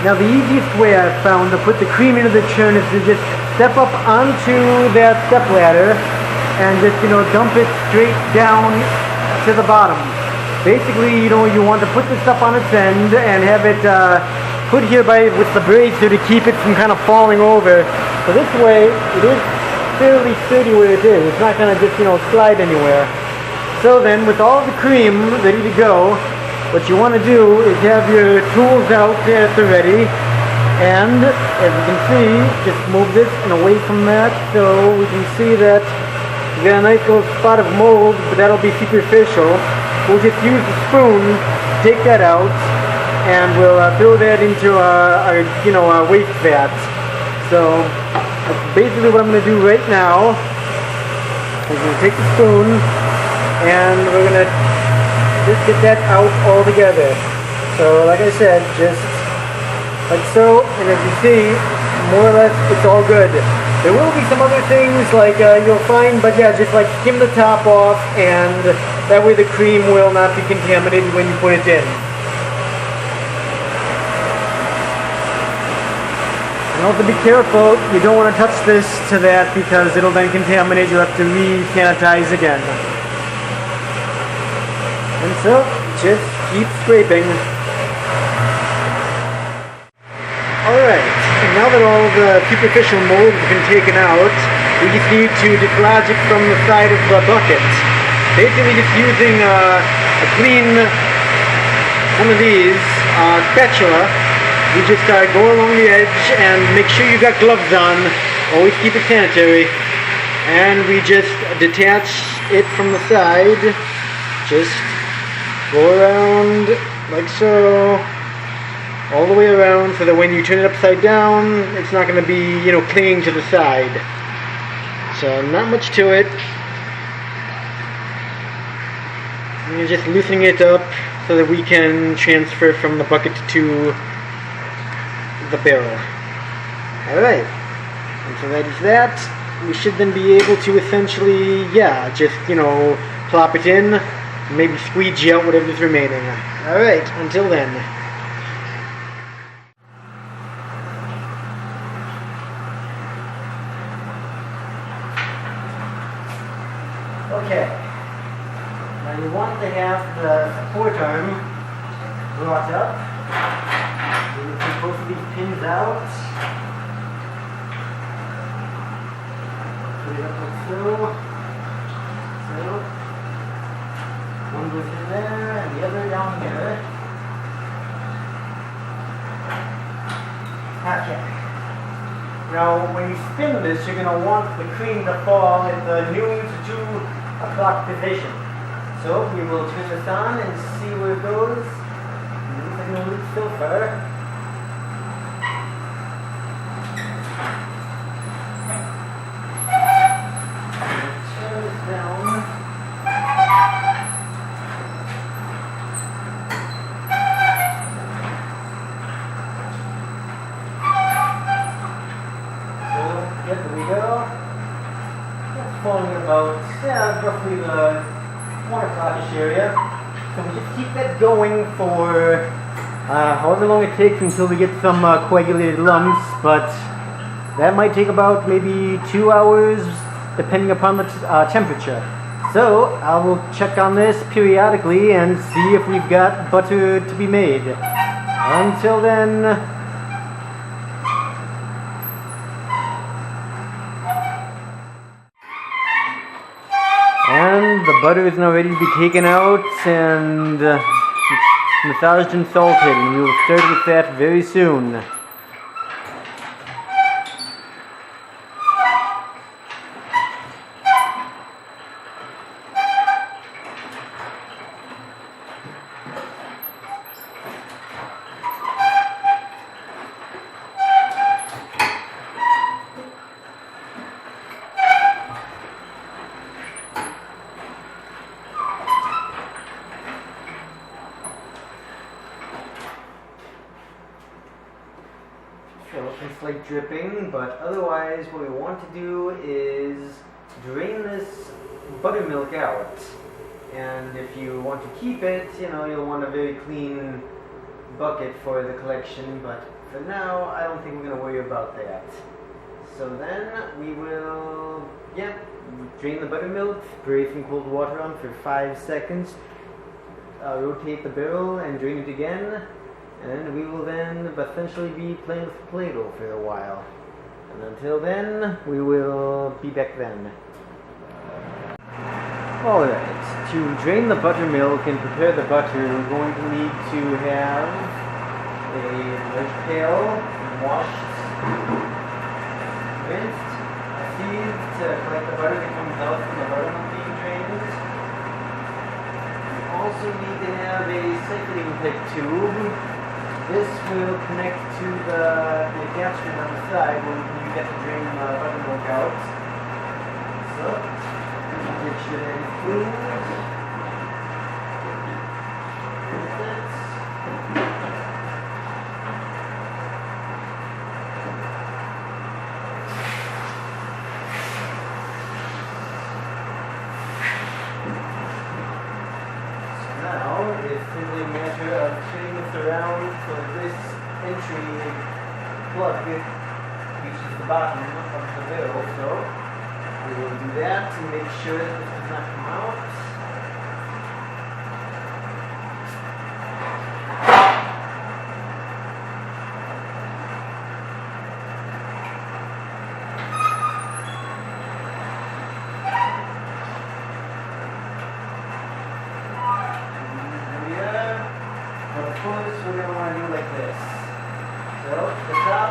Now the easiest way I've found to put the cream into the churn is to just step up onto that step ladder and just, dump it straight down to the bottom. Basically, you want to put the stuff on its end and have it put here with the bracer to keep it from kind of falling over. So this way, it is fairly sturdy where it is. It's not going to just, slide anywhere. So then, with all the cream ready to go, what you want to do is have your tools out at the ready, and as you can see, just move this and away from that so we can see that we got a nice little spot of mold, but that'll be superficial. We'll just use the spoon to take that out, and we'll throw that into our waste vat. So that's basically what I'm going to do right now. I'm going to take the spoon, and we're going to just get that out all together. So like I said, just like so, and as you see, more or less it's all good. There will be some other things like you'll find, but yeah, just like skim the top off, and that way the cream will not be contaminated when you put it in. And also be careful, you don't want to touch this to that because it'll then contaminate. You'll have to re-sanitize again. And so, just keep scraping. Alright, and now that all the superficial mold has been taken out, we just need to dislodge it from the side of the bucket. Basically just using a clean one of these, spatula. You just go along the edge and make sure you got gloves on. Always keep it sanitary. And we just detach it from the side. Just go around like so, all the way around, so that when you turn it upside down, it's not going to be, clinging to the side. So not much to it. And you're just loosening it up so that we can transfer from the bucket to the barrel. Alright, and so that is that. We should then be able to essentially, just, plop it in. Maybe squeegee out whatever's remaining. Alright, until then. Okay. Now you want to have the support arm brought up. You can both of these pins out. Put it up like so. One goes in there, and the other down here. Okay. Now, when you spin this, you're going to want the cream to fall at the noon to 2 o'clock position. So, we will turn this on and see where it goes. And looks like no leak so far. Turn this down. There we go. That's falling about, roughly the 1 o'clock-ish area. So we just keep that going for however long it takes until we get some coagulated lumps, but that might take about maybe 2 hours depending upon the temperature. So I will check on this periodically and see if we've got butter to be made. Until then, and the butter is now ready to be taken out and massaged and salted, and we will start with that very soon. So some slight dripping, but otherwise what we want to do is drain this buttermilk out. And if you want to keep it, you'll want a very clean bucket for the collection, but For now, I don't think we're going to worry about that. So then we will, drain the buttermilk, spray some cold water on for 5 seconds, rotate the barrel and drain it again, and we will then essentially be playing with Play-Doh for a while. And until then, we will be back then. Alright, to drain the buttermilk and prepare the butter, we're going to need to have a large pail, washed, rinsed, a sieve to collect the butter that comes out from the buttermilk being drained. We also need to have a cycling type tube. This will connect to the attachment on the side when you get to drain the buttermilk out. So, it should include it's simply a matter of turning this around so this entry plug reaches the bottom of the barrel. So we will do that to make sure that this does not come out. We're going to want to do like this. So, the top,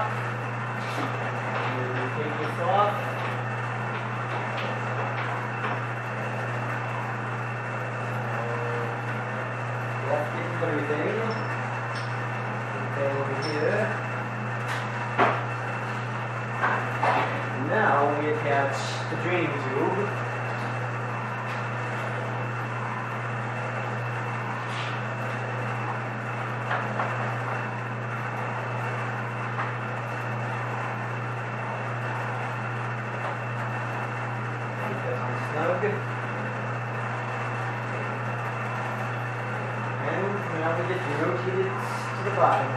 you take this off. That's getting everything. Put that over here. Now we attach the draining tube. And now we get to rotate it to the bottom.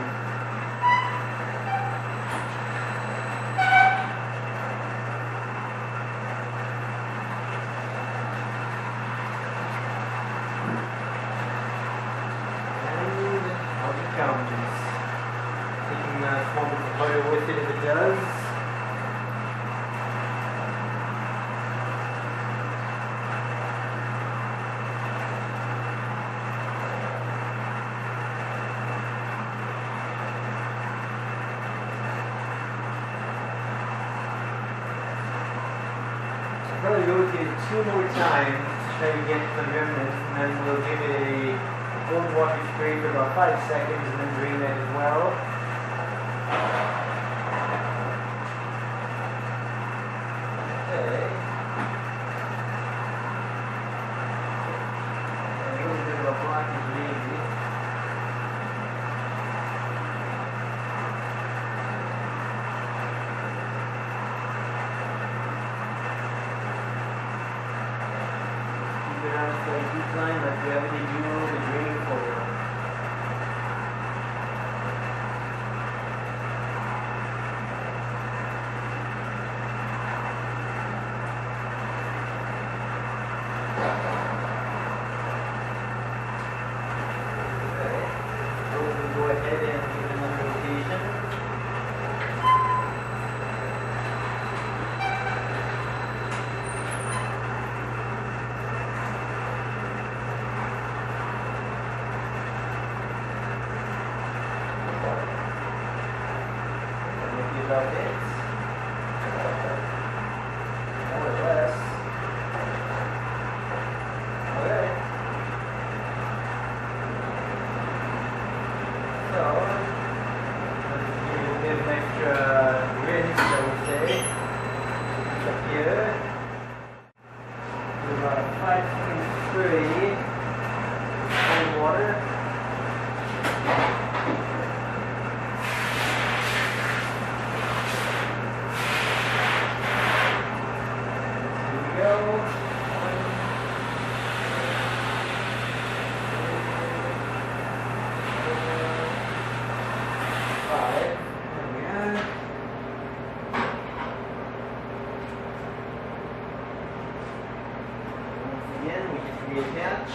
And out it comes. Taking a small bit of butter with it if it does. Probably rotate it 2 more times to try to get the remnants, and then we'll give it a cold water spray for about 5 seconds and then drain that as well. Okay. A little bit of a blockage maybe. Line like gravity do the draining coil. Okay, so we'll go ahead and give it another rotation. About it, more or less. Okay. So, let's give it a bit of extra rinse, I would say. Up here. Do about a 5-second spray of cold water. Five. again, we just reattach.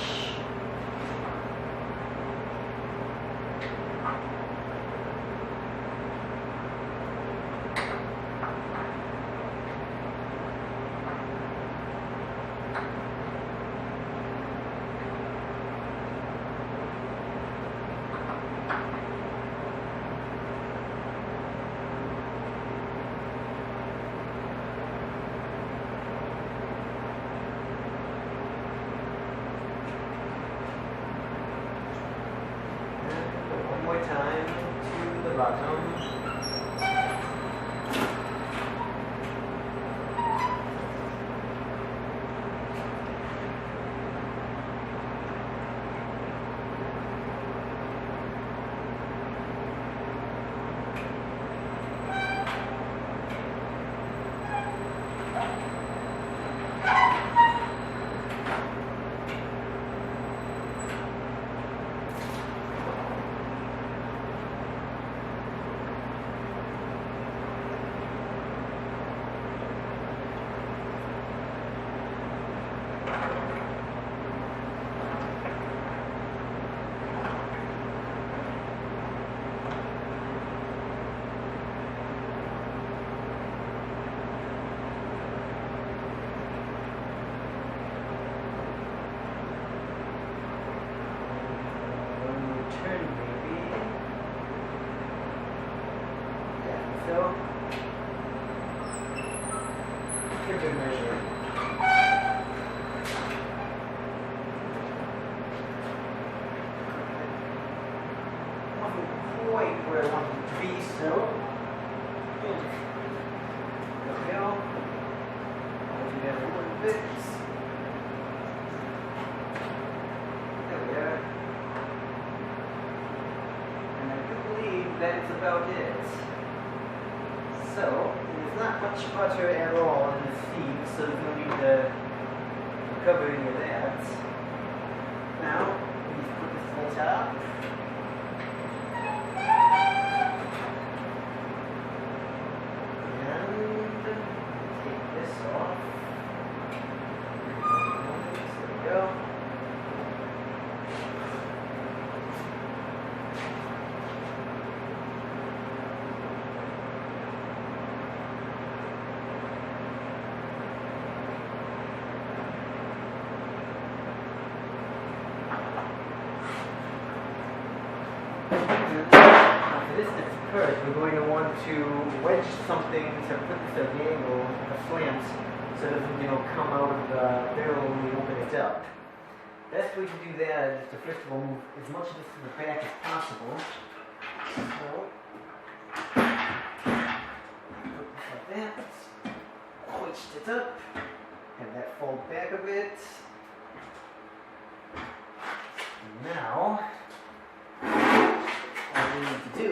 More time to the bottom. So, good measure. Wasn't quite where I wanted it to be, so there we go. I'll do that a little bit. There we are. And I do believe that's about it. So, there's not much butter at all in this feed, so there's no need to cover any of that. Now, we just put this on top. And take this off. There we go. Now for this next part, we're going to want to wedge something to put this at the angle, a slant, so it doesn't, come out of the barrel when we open it up. Best way to do that is to first of all move as much of this to the back as possible. So, put this like that, hoist it up, have that fold back a bit. Now, all we need to do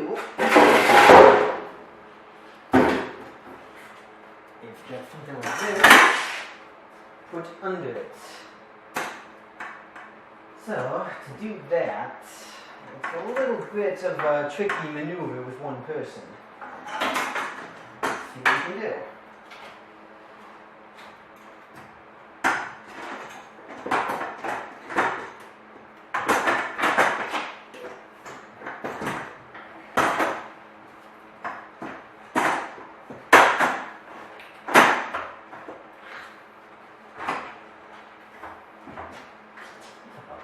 is get something like this put under it. So, to do that, it's a little bit of a tricky maneuver with one person. Let's see what we can do.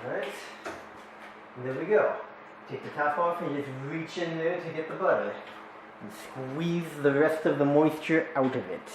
Alright, and there we go. Take the top off and you just reach in there to get the butter and squeeze the rest of the moisture out of it.